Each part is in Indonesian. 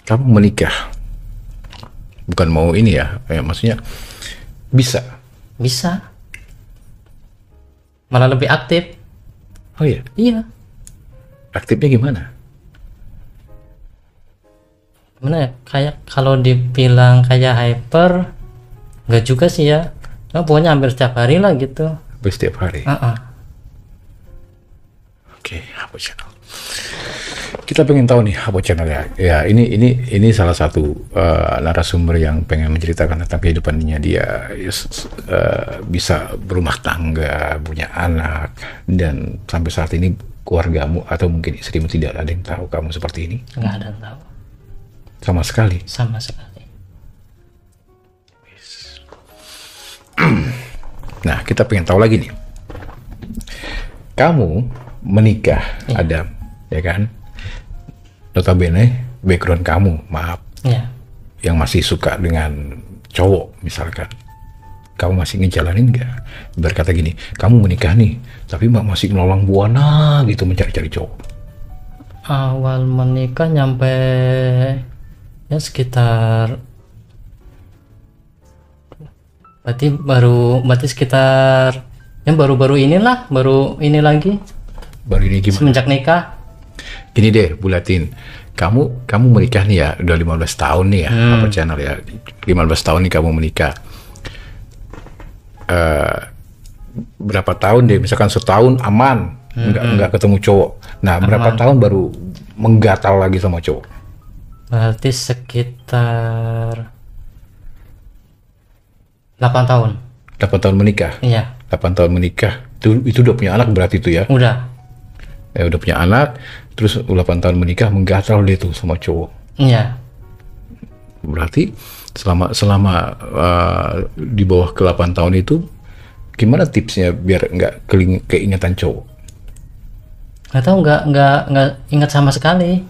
kamu menikah, bukan mau ini ya, maksudnya bisa. Malah lebih aktif. Oh iya, Iya. aktifnya gimana? Gimana ya? Kayak kalau dibilang kayak hyper, nggak juga sih ya. Nah, pokoknya hampir setiap hari lah gitu. Hampir setiap hari. Oke, Hapo Channel. Kita pengen tahu nih Hapo Channel ya. Ya, ini salah satu narasumber yang pengen menceritakan tentang kehidupannya dia. Bisa berumah tangga, punya anak, dan sampai saat ini keluargamu atau mungkin istrimu tidak ada yang tahu kamu seperti ini. Nggak ada yang tahu Sama sekali. sama sekali. Nah, kita pengen tahu lagi nih. Kamu menikah, Adam, ya kan? Notabene background kamu, maaf, Ya. yang masih suka dengan cowok misalkan, kamu masih ngejalanin nggak? Berkata gini, kamu menikah nih, tapi masih melalang buana gitu mencari-cari cowok. Awal menikah nyampe ya sekitar, berarti sekitar yang baru-baru inilah, baru ini lagi Baru ini gimana? semenjak nikah. Gini deh, bulatin. Kamu menikah nih ya, udah 15 tahun nih ya, Hapo Channel ya. 15 tahun nih kamu menikah. Berapa tahun deh, misalkan setahun aman, nggak ketemu cowok. Nah, berapa tahun baru menggatal lagi sama cowok? Berarti sekitar 8 tahun. 8 tahun menikah. Iya, 8 tahun menikah. Itu udah punya anak berarti itu ya. udah. Ya udah punya anak, terus 8 tahun menikah menggatal deh tuh sama cowok. Iya. Berarti selama di bawah ke 8 tahun itu gimana tipsnya biar nggak keingetan cowok? Nggak tahu, nggak ingat sama sekali.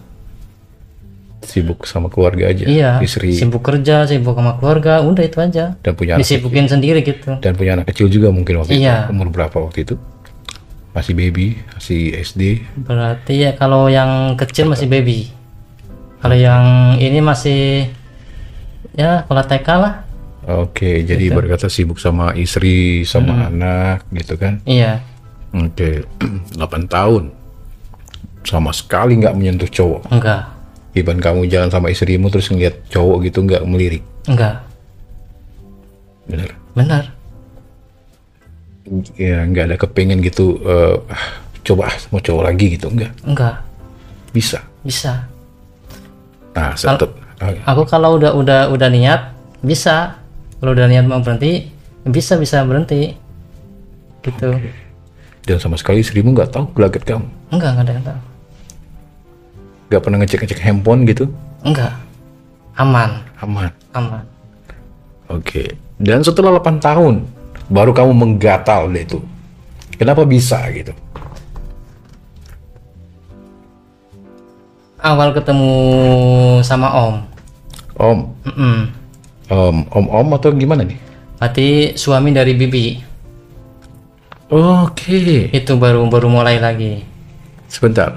Sibuk sama keluarga aja, Iya. istri, Sibuk kerja, sibuk sama keluarga, udah itu aja. dan punya anak Disibukin sendiri gitu. dan punya anak kecil juga mungkin waktu Iya. itu. Umur berapa waktu itu? Masih baby, masih SD. Berarti ya kalau yang kecil masih baby. Kalau yang ini masih ya kalau TK lah. Oke, jadi berkata sibuk sama istri, sama anak gitu kan. Iya. Oke, 8 tahun sama sekali nggak menyentuh cowok. Enggak. Iban kamu jalan sama istrimu terus ngeliat cowok gitu nggak melirik. Enggak. Bener? Benar. Ya nggak ada kepengen gitu, coba mau cowok lagi gitu, Enggak. bisa. Bisa. Nah, tetap Aku kalau udah niat bisa. Kalau udah niat mau berhenti bisa berhenti. Gitu. dan sama sekali istrimu nggak tahu gelagat kamu, Enggak ada yang tahu. nggak pernah ngecek handphone gitu, Enggak. Aman. aman. Oke, dan setelah 8 tahun baru kamu menggatal deh tuh, kenapa bisa gitu? Awal ketemu sama Om. Om, Mm-mm. om atau gimana nih? Berarti suami dari Bibi. Oke, Itu baru mulai lagi. sebentar.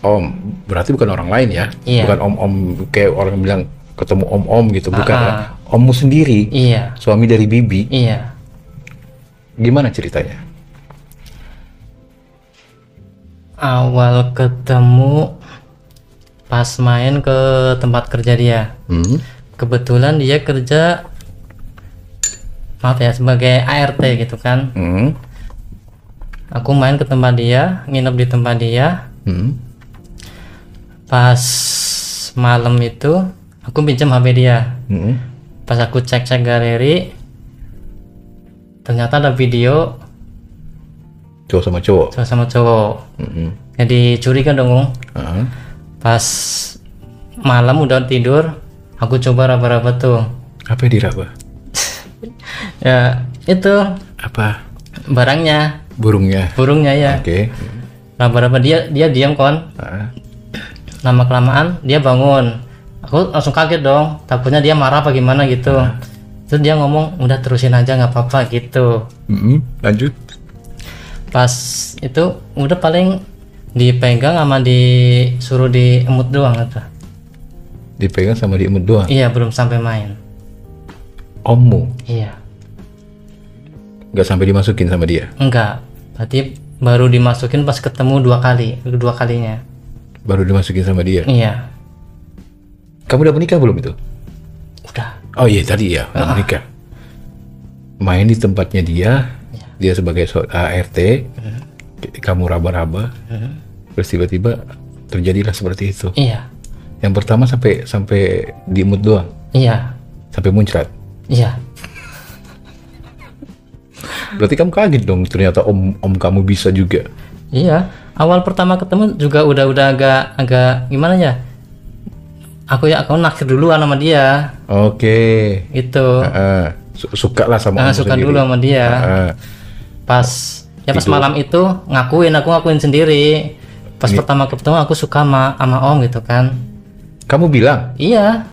Om, berarti bukan orang lain ya? Iya. Bukan om kayak orang bilang ketemu om gitu, bukan ya? Ommu sendiri, Iya. suami dari Bibi. Iya. Gimana ceritanya? Awal ketemu pas main ke tempat kerja dia. Kebetulan dia kerja, maaf ya, sebagai ART gitu kan. Aku main ke tempat dia, nginep di tempat dia. Pas malam itu aku pinjam HP dia. Pas aku cek galeri, ternyata ada video Cowok sama cowok. sama cowok. Jadi curiga dong. Pas malam udah tidur, aku coba raba-raba tuh. Apa yang diraba? Ya itu Apa? barangnya, Burungnya. ya. Oke. Raba-raba, dia diam kon. Lama kelamaan dia bangun. Aku langsung kaget dong, takutnya dia marah apa gimana gitu. Terus dia ngomong, udah terusin aja nggak apa-apa gitu. Lanjut. Pas itu udah paling dipegang sama disuruh diemut doang gitu. Dipegang sama diemut doang. Iya, belum sampai main. Ommu Iya. nggak sampai dimasukin sama dia. Enggak. Berarti baru dimasukin pas ketemu dua kalinya. Baru dimasukin sama dia. Iya. Kamu udah menikah belum itu? Udah. Oh iya tadi ya, udah menikah. Main di tempatnya dia sebagai ART, kamu raba-raba, terus tiba-tiba terjadilah seperti itu. Iya. Yang pertama sampai diemut doang, Iya. sampai muncrat. Iya. Berarti kamu kaget dong, ternyata om kamu bisa juga. Iya. Awal pertama ketemu juga udah agak gimana ya? Aku naksir duluan sama dia. Oke. Itu. Suka lah sama om Suka sendiri. dulu sama dia. Pas malam itu aku ngakuin sendiri. Pas pertama ketemu aku suka sama om gitu kan. Kamu bilang? Iya.